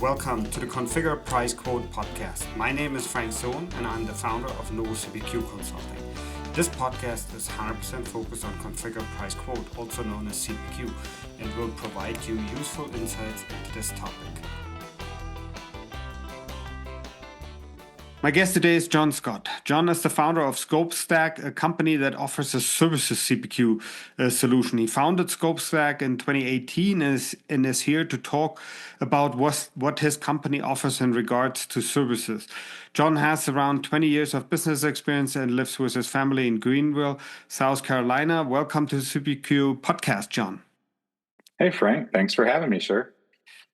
Welcome to the Configure Price Quote Podcast. My name is Sohn and I'm the founder of CPQ Consulting. This podcast is 100% focused on Configure Price Quote, also known as CPQ, and will provide you useful insights into this topic. My guest today is Jon Scott. Jon is the founder of ScopeStack, a company that offers a services CPQ solution. He founded ScopeStack in 2018 and is here to talk about what his company offers in regards to services. Jon has around 20 years of business experience and lives with his family in Greenville, South Carolina. Welcome to the CPQ Podcast, Jon. Hey, Frank. Thanks for having me, sir.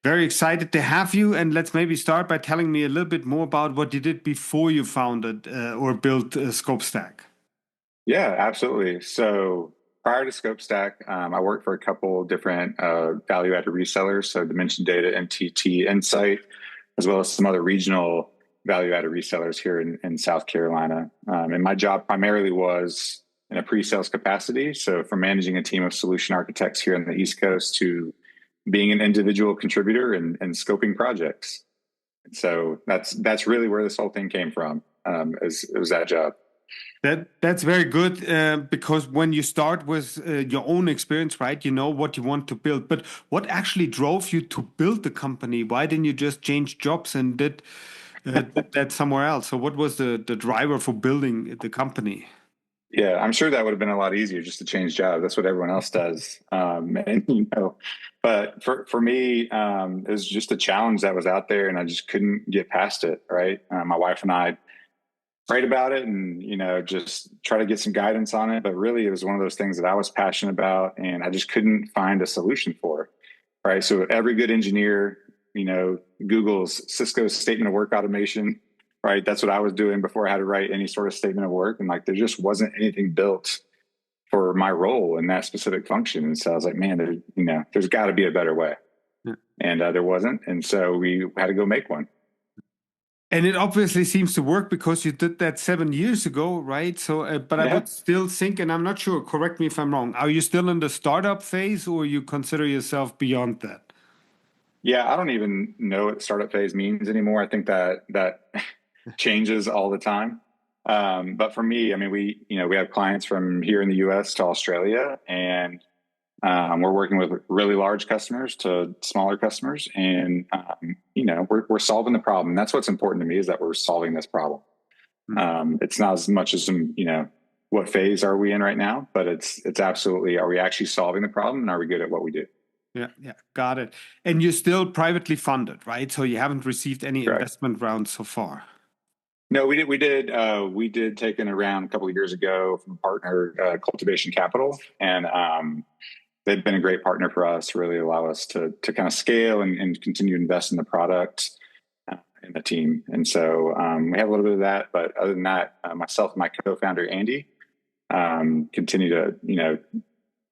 Very excited to have you. And let's maybe start by telling me a little bit more about what you did before you founded or built ScopeStack. Yeah, absolutely. So prior to ScopeStack, I worked for a couple different value-added resellers, so Dimension Data, MTT, Insight, as well as some other regional value-added resellers here in South Carolina. And my job primarily was in a pre-sales capacity. So from managing a team of solution architects here on the East Coast to being an individual contributor and scoping projects. So that's really where this whole thing came from. It was that job. That's very good because when you start with your own experience, right, you know what you want to build. But what actually drove you to build the company? Why didn't you just change jobs and did that somewhere else? So what was the driver for building the company? Yeah, I'm sure that would have been a lot easier just to change jobs. That's what everyone else does. But for me, it was just a challenge that was out there and I just couldn't get past it. Right. My wife and I prayed about it and, just try to get some guidance on it. But really, it was one of those things that I was passionate about and I just couldn't find a solution for. Right. So every good engineer, Google's Cisco's statement of work automation. Right. That's what I was doing before I had to write any sort of statement of work. And there just wasn't anything built for my role in that specific function. And so I was like, man, there's got to be a better way. Yeah. And there wasn't. And so we had to go make one. And it obviously seems to work because you did that 7 years ago, right? So, but I would still think, and I'm not sure, correct me if I'm wrong, are you still in the startup phase or you consider yourself beyond that? Yeah, I don't even know what startup phase means anymore. I think that changes all the time. But for me, we have clients from here in the US to Australia, and we're working with really large customers to smaller customers. And, we're solving the problem. That's what's important to me is that we're solving this problem. It's not as much as, what phase are we in right now, but it's absolutely, are we actually solving the problem and are we good at what we do? Yeah, got it. And you're still privately funded, right? So you haven't received any Correct. Investment rounds so far. No, we did take in a round a couple of years ago from a partner, Cultivation Capital, and they've been a great partner for us to really allow us to kind of scale and continue to invest in the product and the team. And so we have a little bit of that, but other than that, myself and my co-founder Andy continue to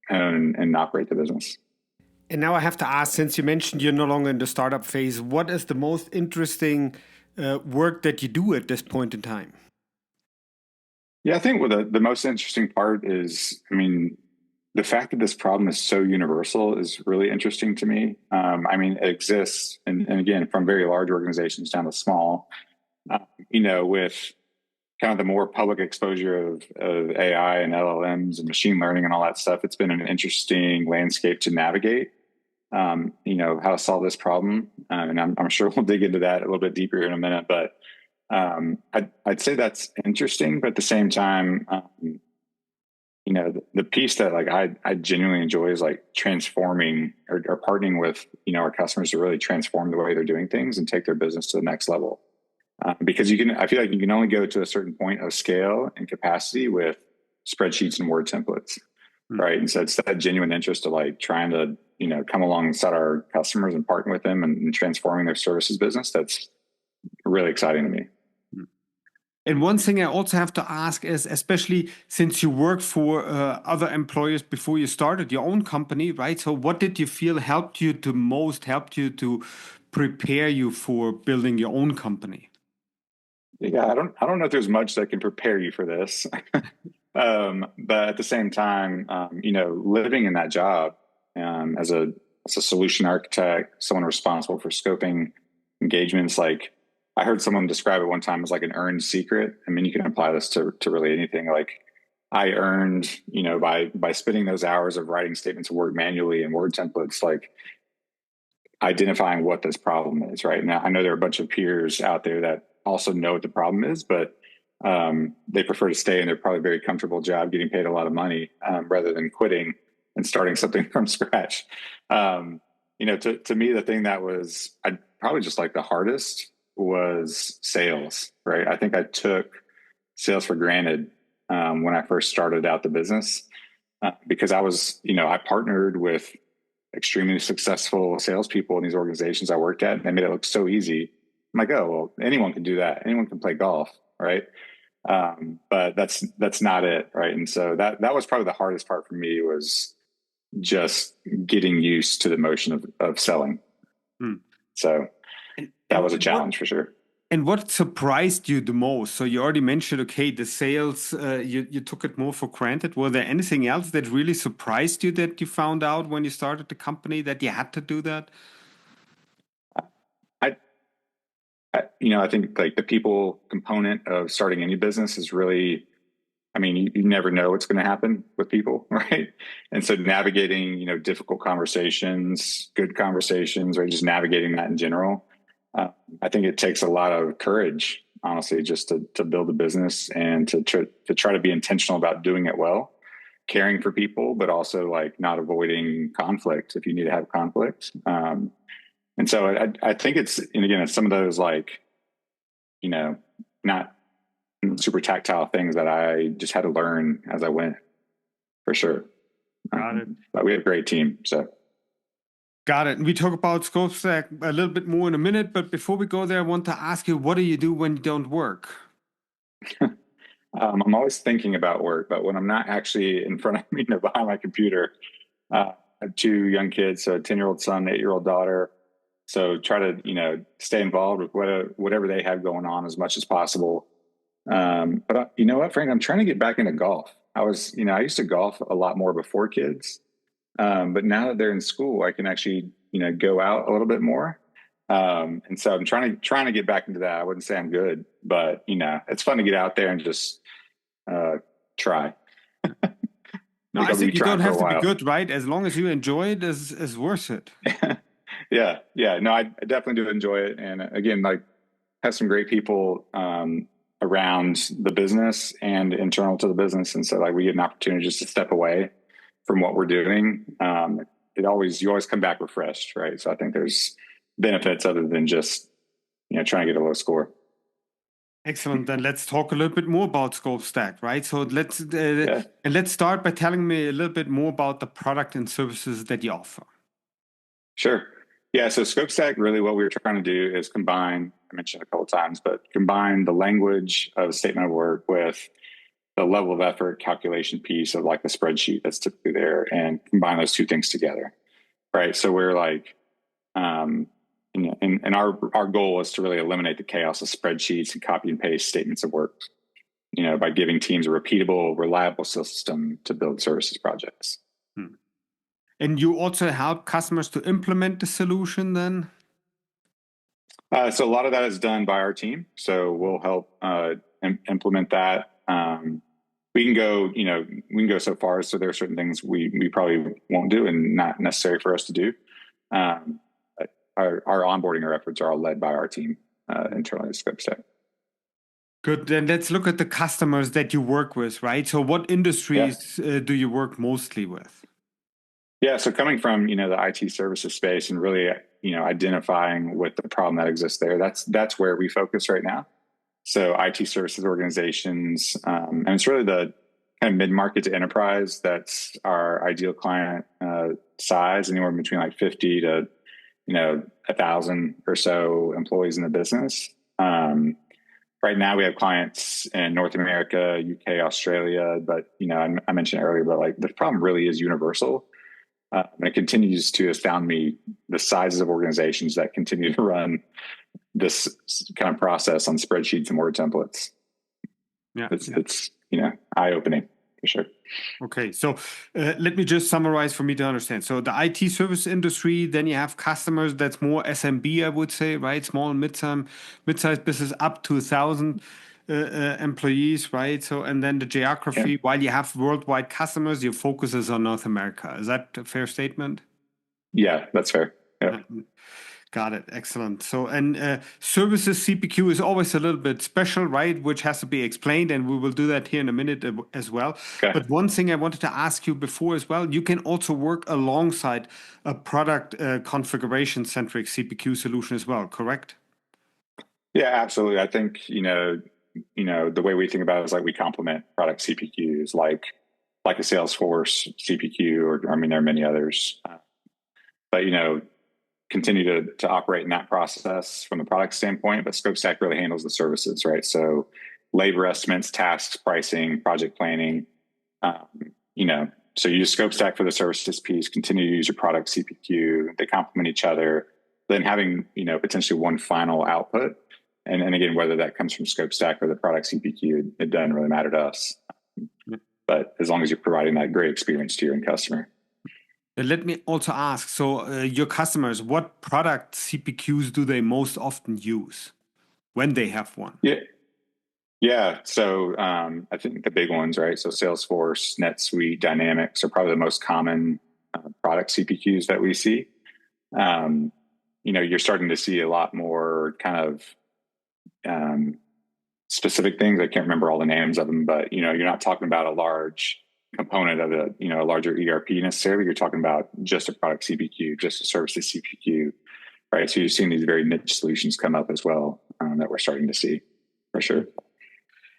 own and operate the business. And now I have to ask, since you mentioned you're no longer in the startup phase, what is the most interesting work that you do at this point in time? Yeah, I think the most interesting part is, the fact that this problem is so universal is really interesting to me. It exists, and again, from very large organizations down to small, with kind of the more public exposure of AI and LLMs and machine learning and all that stuff, it's been an interesting landscape to navigate, how to solve this problem. And I'm sure we'll dig into that a little bit deeper in a minute, but I'd say that's interesting. But at the same time, the piece that I genuinely enjoy is transforming or partnering with, our customers to really transform the way they're doing things and take their business to the next level. Because I feel like you can only go to a certain point of scale and capacity with spreadsheets and Word templates, right? And so it's that genuine interest of trying to, come alongside our customers and partner with them and transforming their services business. That's really exciting to me. And one thing I also have to ask is, especially since you worked for other employers before you started your own company, right? So what did you feel helped you to prepare you for building your own company? Yeah, I don't know if there's much that can prepare you for this. But at the same time, living in that job as a solution architect, someone responsible for scoping engagements. Like I heard someone describe it one time as like an earned secret. I mean, you can apply this to really anything. Like I earned, by spending those hours of writing statements of work manually in Word templates, like identifying what this problem is, right? Now, I know there are a bunch of peers out there that also know what the problem is, but they prefer to stay in their probably very comfortable job, getting paid a lot of money, rather than quitting and starting something from scratch. To me, the thing that was probably just like the hardest was sales, right? I think I took sales for granted when I first started out the business because I partnered with extremely successful salespeople in these organizations I worked at, and they made it look so easy. I'm like, oh, well, anyone can do that. Anyone can play golf, right? But that's not it, right? And so that was probably the hardest part for me, was just getting used to the motion of selling. So that was a challenge for sure. And what surprised you the most? So you already mentioned, okay, the sales, you took it more for granted. Was there anything else that really surprised you that you found out when you started the company that you had to do that? I think like the people component of starting any business is really, I mean, you never know what's going to happen with people, right? And so navigating, difficult conversations, good conversations, or just navigating that in general. I think it takes a lot of courage, honestly, just to build a business and to try to be intentional about doing it well, caring for people, but also like not avoiding conflict if you need to have conflict. And so I think it's some of those like, not super tactile things that I just had to learn as I went, for sure. Got it. But we have a great team, so. Got it. We talk about ScopeStack a little bit more in a minute, but before we go there, I want to ask you, what do you do when you don't work? I'm always thinking about work, but when I'm not actually in front of me, behind my computer, I have 2 young kids, so a 10-year-old son, 8-year-old daughter. So try to, stay involved with whatever they have going on as much as possible. But you know what, Frank, I'm trying to get back into golf. I used to golf a lot more before kids. But now that they're in school, I can actually, go out a little bit more. And so I'm trying to get back into that. I wouldn't say I'm good, but it's fun to get out there and just, try. No, I think you don't have to be good, right? As long as you enjoy it, is worth it. Yeah. No, I definitely do enjoy it. And again, like have some great people, around the business and internal to the business. And so like we get an opportunity just to step away from what we're doing. You always come back refreshed, right? So I think there's benefits other than just, trying to get a low score. Excellent. Then let's talk a little bit more about ScopeStack, right? So let's start by telling me a little bit more about the product and services that you offer. Sure. Yeah. So ScopeStack, really what we were trying to do is combine, I mentioned a couple of times, but combine the language of a statement of work with the level of effort calculation piece of like the spreadsheet that's typically there, and combine those 2 things together. Right. So we're like, and our goal is to really eliminate the chaos of spreadsheets and copy and paste statements of work, by giving teams a repeatable, reliable system to build services projects. And you also help customers to implement the solution then? So a lot of that is done by our team. So we'll help implement that. We can go so far. So there are certain things we probably won't do and not necessary for us to do. Our onboarding, our efforts are all led by our team internally at ScopeStack. Good. Then let's look at the customers that you work with, right? So what industries do you work mostly with? Yeah. So coming from, the IT services space and really, identifying with the problem that exists there, that's where we focus right now. So IT services organizations, and it's really the kind of mid-market to enterprise that's our ideal client size, anywhere between like 50 to 1,000 or so employees in the business. Right now we have clients in North America, UK, Australia, but I mentioned earlier, but like the problem really is universal. And it continues to astound me, the sizes of organizations that continue to run this kind of process on spreadsheets and Word templates. Yeah, it's eye-opening. for sure. Okay, so let me just summarize for me to understand. So the IT service industry, then you have customers that's more SMB, I would say, right? Small and mid-sized business up to 1,000 employees, right? So and then the Yeah, geography, while you have worldwide customers, your focus is on North America. Is that a fair statement? yeah, that's fair. Uh, Yep. Got it. Excellent. So, and services CPQ is always a little bit special, right? Which has to be explained, and we will do that here in a minute as well. Okay. But one thing I wanted to ask you before as well, you can also work alongside a product configuration centric CPQ solution as well, correct? Yeah, absolutely. I think, the way we think about it is like we complement product CPQs, like a Salesforce CPQ, or I mean, there are many others. But continue to operate in that process from the product standpoint. But ScopeStack really handles the services, right? So labor estimates, tasks, pricing, project planning. Um, so you use ScopeStack for the services piece. Continue to use your product CPQ. They complement each other. Then having potentially one final output. And again, whether that comes from ScopeStack or the product CPQ, it doesn't really matter to us. But as long as you're providing that great experience to your end customer. Let me also ask, so your customers, what product CPQs do they most often use when they have one? Yeah. Yeah. So I think the big ones, right? So Salesforce, NetSuite, Dynamics are probably the most common product CPQs that we see. You're starting to see a lot more kind of specific things. I can't remember all the names of them, but you're not talking about a large component of a larger ERP necessarily. You're talking about just a product CPQ, just a services CPQ, right? So you're seeing these very niche solutions come up as well that we're starting to see for sure.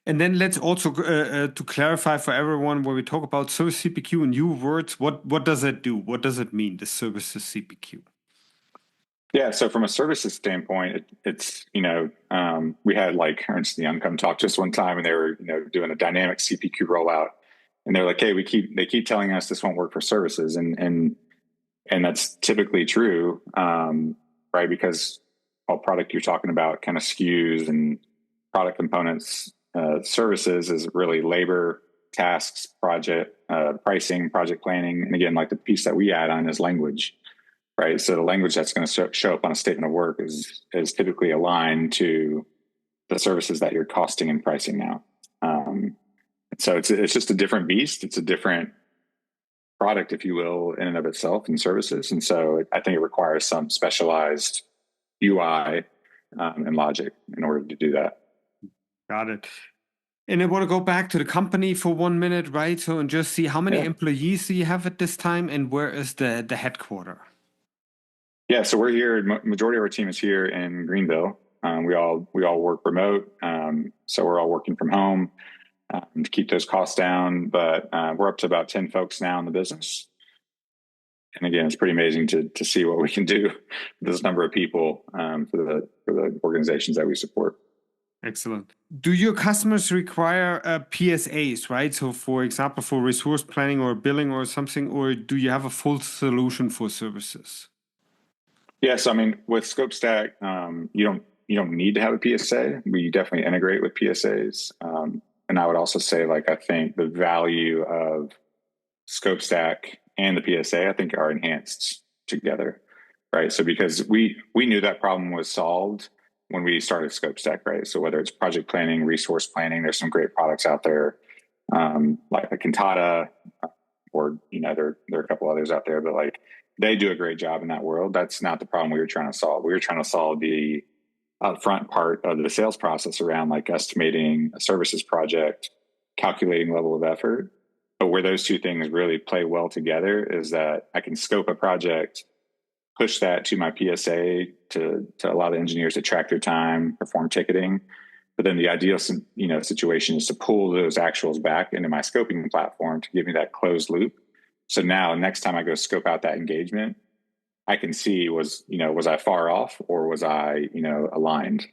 And then let's also to clarify for everyone when we talk about service CPQ in new words, what does it do? What does it mean, the services CPQ? Yeah, so from a services standpoint, it's we had like Ernst & Young come talk to us one time, and they were doing a dynamic CPQ rollout, and they're like, hey, they keep telling us this won't work for services, and that's typically true, right? Because all product you're talking about kind of SKUs and product components. Services is really labor, tasks, project pricing, project planning, and again, like the piece that we add on is language, right? So the language that's going to show up on a statement of work is typically aligned to the services that you're costing and pricing now. So it's just a different beast. It's a different product, if you will, in and of itself, and services. And so I think it requires some specialized UI and logic in order to do that. Got it. And I want to go back to the company for 1 minute, right? So, and just see how many employees do you have at this time, and where is the headquarter? Yeah, so we're here. Majority of our team is here in Greenville. We all work remote, so we're all working from home to keep those costs down. But we're up to about 10 folks now in the business. And again, it's pretty amazing to see what we can do with this number of people for the organizations that we support. Excellent. Do your customers require PSAs, right? So, for example, for resource planning or billing or something, or do you have a full solution for services? Yes, I mean with ScopeStack, you don't need to have a PSA. We definitely integrate with PSAs, and I would also say, like, I think the value of ScopeStack and the PSA, I think, are enhanced together, right? So because we knew that problem was solved when we started ScopeStack, right? So whether it's project planning, resource planning, there's some great products out there, like the Cantata, or there are a couple others out there, but like they do a great job in that world. That's not the problem we were trying to solve. We were trying to solve the upfront part of the sales process around like estimating a services project, calculating level of effort. But where those two things really play well together is that I can scope a project, push that to my PSA to allow the engineers to track their time, perform ticketing. But then the ideal situation is to pull those actuals back into my scoping platform to give me that closed loop. So now next time I go scope out that engagement, I can see was I far off, or was I aligned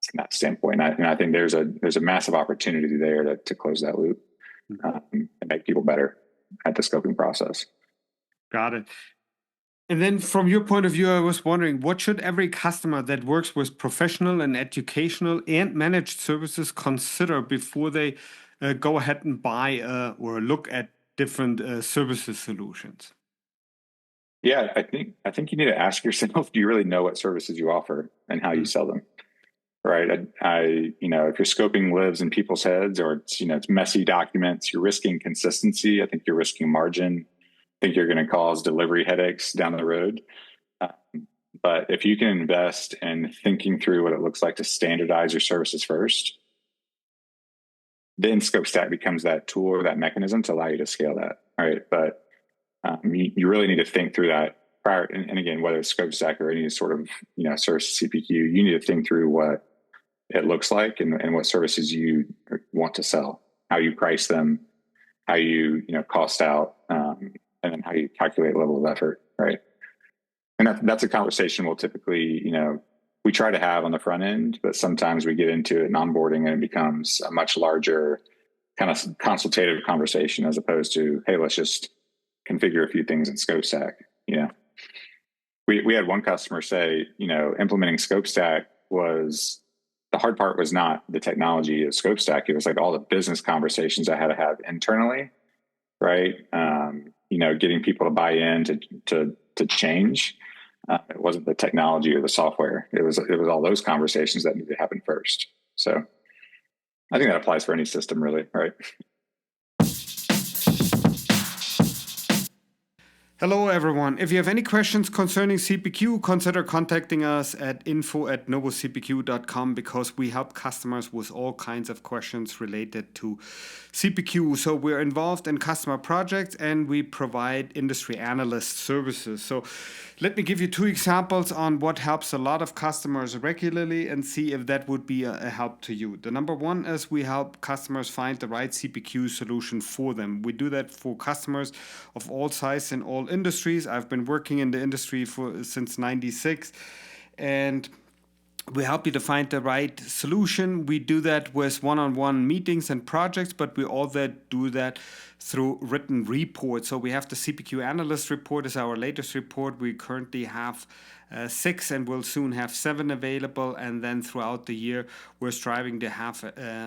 from that standpoint. And I think there's a massive opportunity there to close that loop and make people better at the scoping process. Got it. And then from your point of view, I was wondering, what should every customer that works with professional and educational and managed services consider before they go ahead and buy or look at different services solutions? Yeah, I think you need to ask yourself, do you really know what services you offer and how you sell them? Right. If you're scoping lives in people's heads, or it's messy documents, you're risking consistency. I think you're risking margin. I think you're going to cause delivery headaches down the road. But if you can invest in thinking through what it looks like to standardize your services first, then ScopeStack becomes that tool or that mechanism to allow you to scale that. Right. But you really need to think through that prior. And again, whether it's ScopeStack or any sort of service CPQ, you need to think through what it looks like and what services you want to sell, how you price them, how you cost out, and then how you calculate level of effort, right? And that's a conversation we'll typically, we try to have on the front end, but sometimes we get into it in onboarding and it becomes a much larger kind of consultative conversation as opposed to, hey, let's just configure a few things in ScopeStack. We had one customer say, implementing ScopeStack was, the hard part was not the technology of ScopeStack. It was like all the business conversations I had to have internally, right? Getting people to buy in to change. It wasn't the technology or the software. It was all those conversations that needed to happen first. So I think that applies for any system, really, right? Hello, everyone. If you have any questions concerning CPQ, consider contacting us at info@novocpq.com because we help customers with all kinds of questions related to CPQ. So we're involved in customer projects and we provide industry analyst services. So let me give you 2 examples on what helps a lot of customers regularly and see if that would be a help to you. The number one is we help customers find the right CPQ solution for them. We do that for customers of all sizes in all industries. I've been working in the industry since '96, and we help you to find the right solution. We do that with one-on-one meetings and projects, but we also do that through written reports. So we have the CPQ analyst report is our latest report. We currently have 6 and we'll soon have 7 available. And then throughout the year, we're striving to have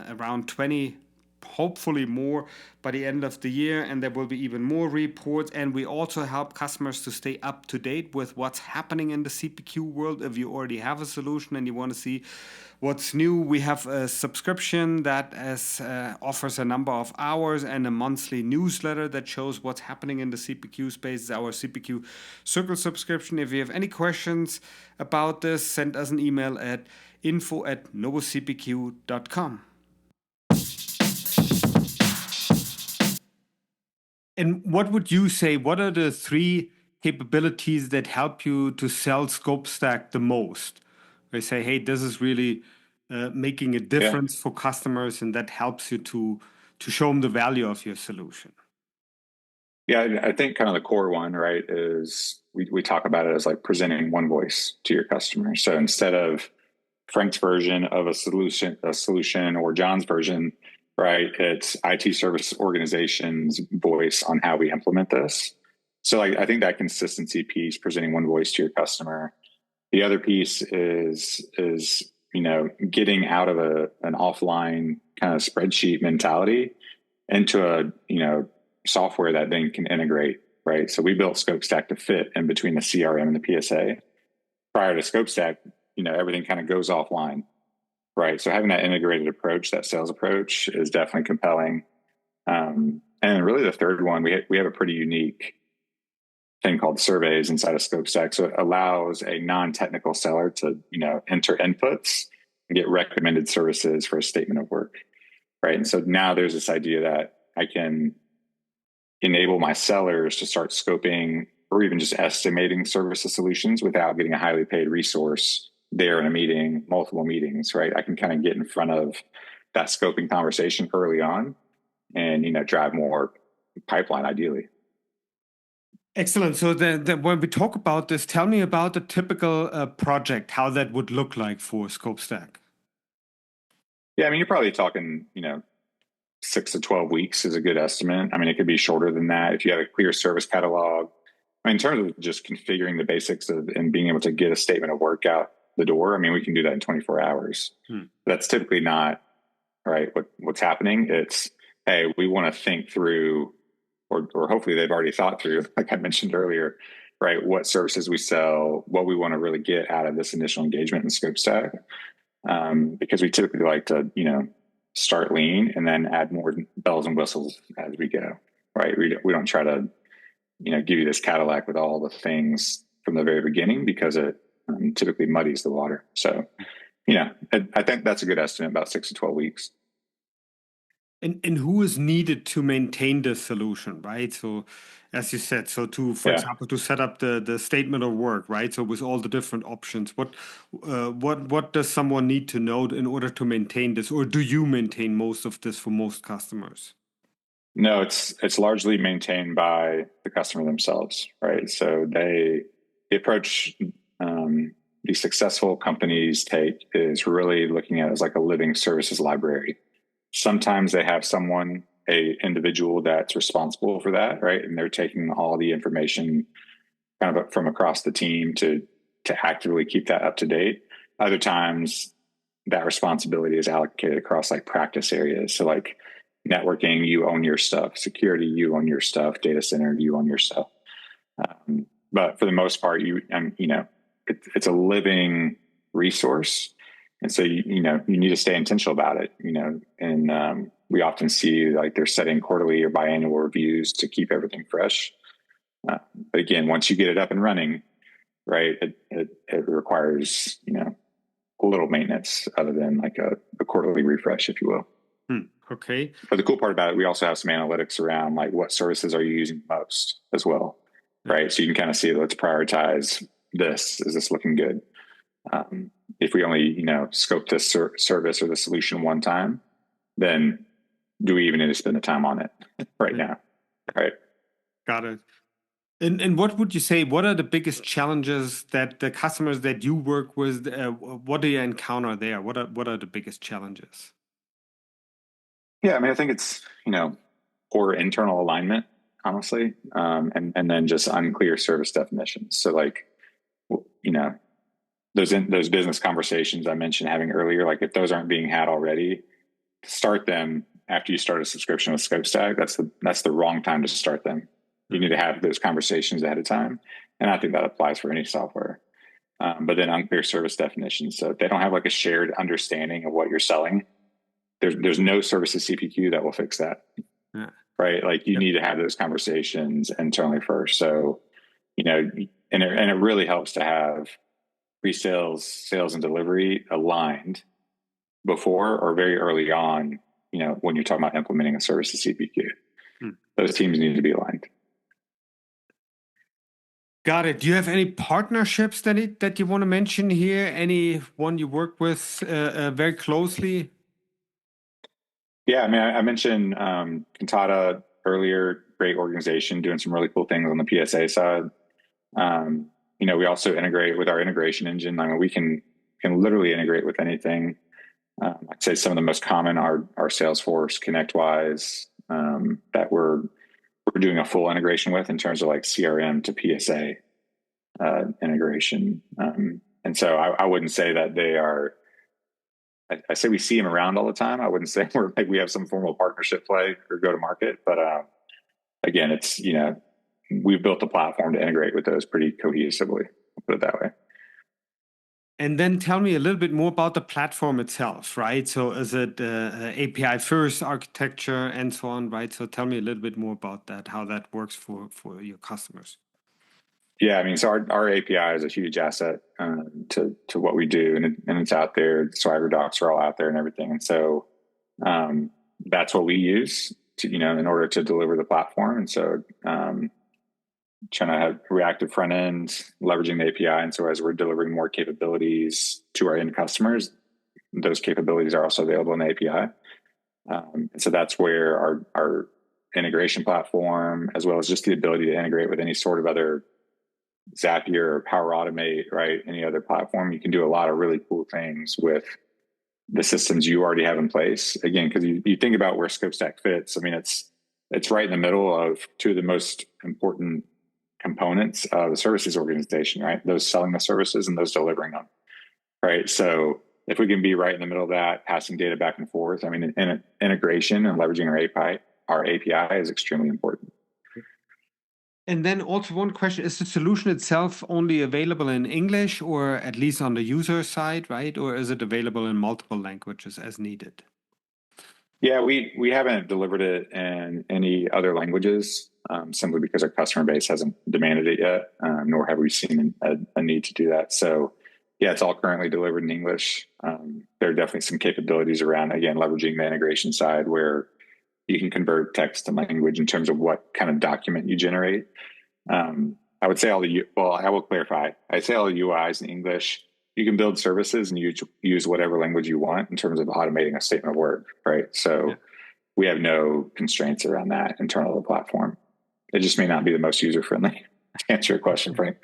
around 20, hopefully more by the end of the year, and there will be even more reports. And we also help customers to stay up to date with what's happening in the CPQ world. If you already have a solution and you want to see what's new, we have a subscription that offers a number of hours and a monthly newsletter that shows what's happening in the CPQ space. It's our CPQ Circle subscription. If you have any questions about this, send us an email at info@novocpq.com. And what would you say, what are the 3 capabilities that help you to sell ScopeStack the most? They say, hey, this is really making a difference for customers, and that helps you to show them the value of your solution. Yeah, I think kind of the core one, right, is we talk about it as like presenting one voice to your customer. So instead of Frank's version of a solution or John's version, right, it's IT service organization's voice on how we implement this. So I think that consistency piece, presenting one voice to your customer. The other piece is getting out of an offline kind of spreadsheet mentality into a software that then can integrate, right? So we built ScopeStack to fit in between the CRM and the PSA. Prior to ScopeStack, everything kind of goes offline. Right. So having that integrated approach, that sales approach, is definitely compelling. And really the third one, we have a pretty unique thing called surveys inside of ScopeStack. So it allows a non-technical seller to, enter inputs and get recommended services for a statement of work. Right. And so now there's this idea that I can enable my sellers to start scoping or even just estimating services solutions without getting a highly paid resource there in a meeting, multiple meetings, right? I can kind of get in front of that scoping conversation early on and, drive more pipeline ideally. Excellent. So when we talk about this, tell me about the typical project, how that would look like for ScopeStack. Yeah, you're probably talking, 6 to 12 weeks is a good estimate. It could be shorter than that if you have a clear service catalog. In terms of just configuring the basics and being able to get a statement of work out the door, we can do that in 24 hours. That's typically not right what's happening. It's hey, we want to think through, or hopefully they've already thought through, like I mentioned earlier, right? What services we sell, what we want to really get out of this initial engagement in ScopeStack. Because we typically like to, start lean and then add more bells and whistles as we go, right? We don't try to, give you this Cadillac with all the things from the very beginning, because it typically muddies the water. So, I think that's a good estimate, about 6 to 12 weeks. And who is needed to maintain the solution, right? So, as you said, so for example, to set up the statement of work, right? So with all the different options, what does someone need to know in order to maintain this, or do you maintain most of this for most customers? No, it's largely maintained by the customer themselves, right? So the approach these successful companies take is really looking at it as like a living services library. Sometimes they have a individual that's responsible for that, right? And they're taking all the information kind of from across the team to actively keep that up to date. Other times that responsibility is allocated across like practice areas. So like networking, you own your stuff. Security, you own your stuff. Data center, you own your stuff. But for the most part, it's a living resource. And so, you need to stay intentional about it, and we often see like they're setting quarterly or biannual reviews to keep everything fresh. But again, once you get it up and running, right, it requires, a little maintenance other than like a quarterly refresh, if you will. Okay. But the cool part about it, we also have some analytics around like what services are you using most as well, right? So you can kind of see, let's prioritize this. Is this looking good? If we only, scope this service or the solution one time, then do we even need to spend the time on it right now? Right. Got it. And what would you say, what are the biggest challenges that the customers that you work with, what do you encounter there? What are the biggest challenges? Yeah, I mean, I think it's, poor internal alignment, honestly, and then just unclear service definitions. So like, those business conversations I mentioned having earlier, like if those aren't being had already, start them after you start a subscription with ScopeStack. That's the wrong time to start them. You need to have those conversations ahead of time. And I think that applies for any software. But then unclear service definitions. So if they don't have like a shared understanding of what you're selling, there's no services CPQ that will fix that. Yeah. Right. Like you need to have those conversations internally first. So, and it really helps to have pre-sales, sales, and delivery aligned before or very early on, when you're talking about implementing a services CPQ. Those teams need to be aligned. Got it. Do you have any partnerships that you want to mention here? Anyone you work with very closely? Yeah, I mean, I mentioned Cantata earlier, great organization doing some really cool things on the PSA side. We also integrate with our integration engine. I mean, we can literally integrate with anything. I'd say some of the most common are Salesforce, ConnectWise, that we're doing a full integration with in terms of like CRM to PSA integration. And so I wouldn't say that they are. I say we see them around all the time. I wouldn't say we have some formal partnership play or go to market, but again, it's we've built a platform to integrate with those pretty cohesively. I'll put it that way. And then tell me a little bit more about the platform itself, right? So is it API first architecture and so on, right? So tell me a little bit more about that, how that works for your customers. Yeah, I mean, so our API is a huge asset to what we do, and it's out there. Swagger docs are all out there and everything, and so that's what we use to in order to deliver the platform. And so trying to have reactive front end, leveraging the API, and so as we're delivering more capabilities to our end customers, those capabilities are also available in the API. And so that's where our integration platform, as well as just the ability to integrate with any sort of other Zapier or Power Automate, right? Any other platform, you can do a lot of really cool things with the systems you already have in place. Again, because you think about where ScopeStack fits. I mean, it's right in the middle of two of the most important components of the services organization, right? Those selling the services and those delivering them, right? So if we can be right in the middle of that, passing data back and forth, I mean, integration and leveraging our API is extremely important. And then also one question, is the solution itself only available in English or at least on the user side, right? Or is it available in multiple languages as needed? Yeah, we haven't delivered it in any other languages, simply because our customer base hasn't demanded it yet, nor have we seen a need to do that. So yeah, it's all currently delivered in English. There are definitely some capabilities around, again, leveraging the integration side where you can convert text to language in terms of what kind of document you generate. I would say I will clarify. I say all the UIs in English. You can build services and use whatever language you want in terms of automating a statement of work, right? So we have no constraints around that internal to the platform. It just may not be the most user-friendly to answer your question, Frank.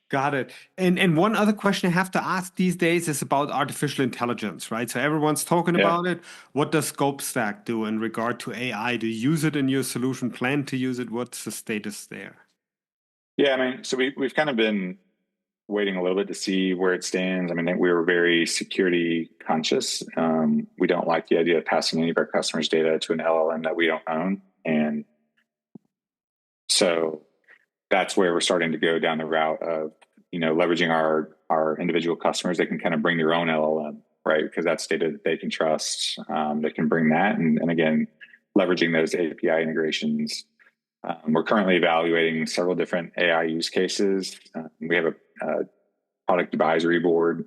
Got it. And one other question I have to ask these days is about artificial intelligence, right? So everyone's talking about it. What does ScopeStack do in regard to AI? Do you use it in your solution? Plan to use it? What's the status there? Yeah, I mean, so we've kind of been waiting a little bit to see where it stands. I mean, we were very security conscious. We don't like the idea of passing any of our customers' data to an LLM that we don't own. And so that's where we're starting to go down the route of, leveraging our individual customers. They can kind of bring their own LLM, right? Because that's data that they can trust. They can bring that. And again, leveraging those API integrations. We're currently evaluating several different AI use cases. We have a product advisory board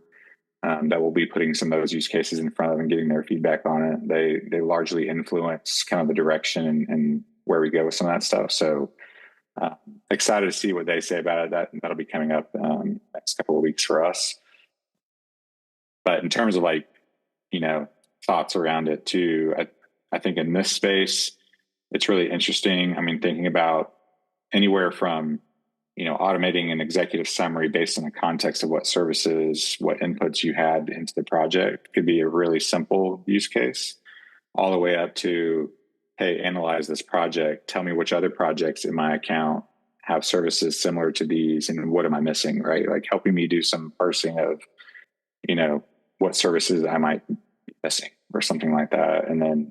that will be putting some of those use cases in front of them and getting their feedback on it. They largely influence kind of the direction and where we go with some of that stuff. So excited to see what they say about it. That'll be coming up next couple of weeks for us. But in terms of thoughts around it too, I think in this space, it's really interesting. I mean, thinking about anywhere from automating an executive summary based on the context of what services, what inputs you had into the project could be a really simple use case, all the way up to, hey, analyze this project. Tell me which other projects in my account have services similar to these and what am I missing, right? Like helping me do some parsing of, what services I might be missing or something like that. And then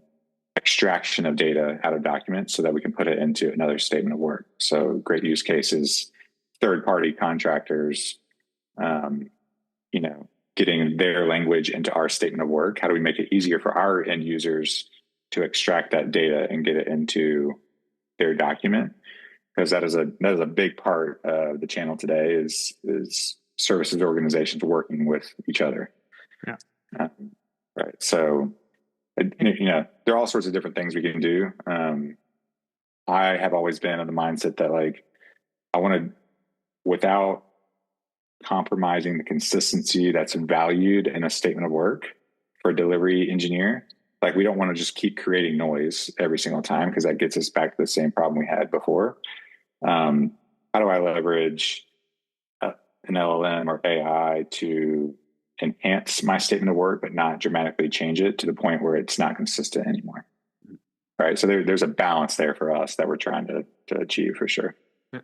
extraction of data out of documents so that we can put it into another statement of work. So great use cases, third-party contractors, getting their language into our statement of work. How do we make it easier for our end users to extract that data and get it into their document? Because that is a big part of the channel today is services organizations working with each other. Yeah. Right. So, there are all sorts of different things we can do. I have always been of the mindset that I want to, without compromising the consistency that's valued in a statement of work for a delivery engineer, we don't want to just keep creating noise every single time because that gets us back to the same problem we had before. How do I leverage an LLM or AI to enhance my statement of work, but not dramatically change it to the point where it's not consistent anymore? Right. So there's a balance there for us that we're trying to achieve for sure. Yeah.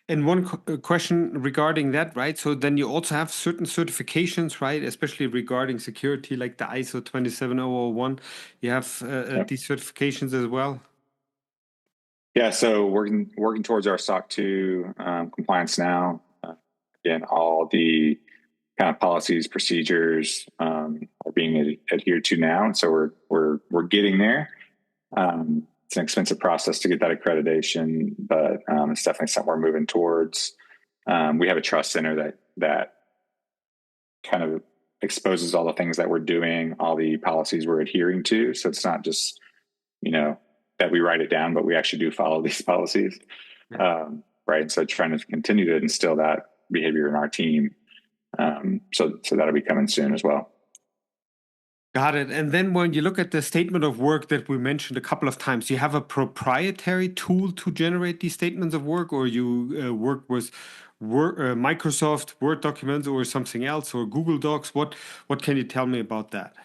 And one question regarding that, right? So then you also have certain certifications, right? Especially regarding security, like the ISO 27001. You have these certifications as well. Yeah. So working towards our SOC 2 compliance now. Again, all the kind of policies, procedures are being adhered to now, and so we're getting there. It's an expensive process to get that accreditation, but it's definitely something we're moving towards. We have a trust center that kind of exposes all the things that we're doing, all the policies we're adhering to. So it's not just, that we write it down, but we actually do follow these policies. Yeah. Right. So trying to continue to instill that behavior in our team. So that'll be coming soon as well. Got it. And then when you look at the statement of work that we mentioned a couple of times, you have a proprietary tool to generate these statements of work, or you work with Microsoft Word documents or something else, or Google Docs? What can you tell me about that?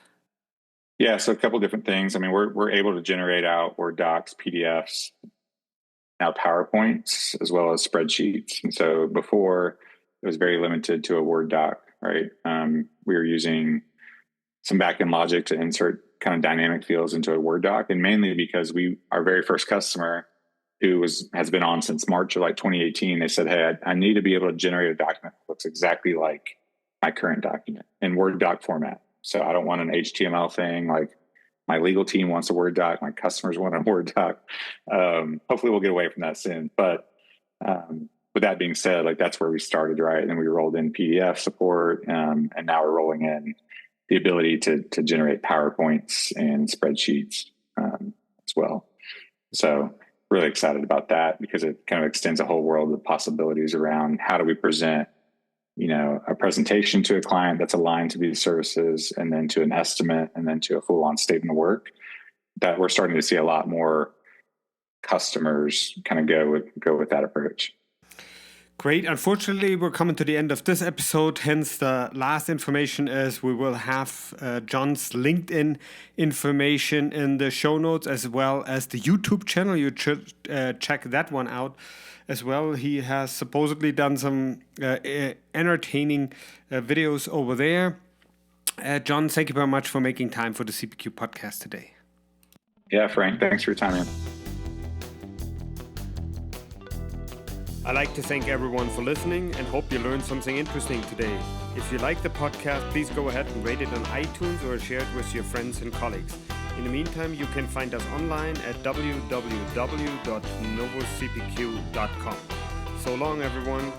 Yeah, so a couple of different things. I mean, we're able to generate out Word docs, PDFs, now PowerPoints, as well as spreadsheets. And so before, it was very limited to a Word doc right? We were using some backend logic to insert kind of dynamic fields into a Word doc, and mainly because our very first customer, who has been on since March of like 2018, they said, "Hey, I need to be able to generate a document that looks exactly like my current document in Word doc format. So I don't want an HTML thing. Like my legal team wants a Word doc, my customers want a Word doc. Hopefully, we'll get away from that soon. But with that being said, like that's where we started, right? And then we rolled in PDF support, and now we're rolling in the ability to generate PowerPoints and spreadsheets as well. So really excited about that because it kind of extends a whole world of possibilities around how do we present, a presentation to a client that's aligned to these services, and then to an estimate, and then to a full-on statement of work. That we're starting to see a lot more customers kind of go with that approach. Great. Unfortunately, we're coming to the end of this episode. Hence, the last information is we will have Jon's LinkedIn information in the show notes, as well as the YouTube channel. You should check that one out as well. He has supposedly done some entertaining videos over there. Jon, thank you very much for making time for the CPQ podcast today. Yeah, Frank, thanks for your time, man. I'd like to thank everyone for listening and hope you learned something interesting today. If you like the podcast, please go ahead and rate it on iTunes or share it with your friends and colleagues. In the meantime, you can find us online at www.novocpq.com. So long, everyone.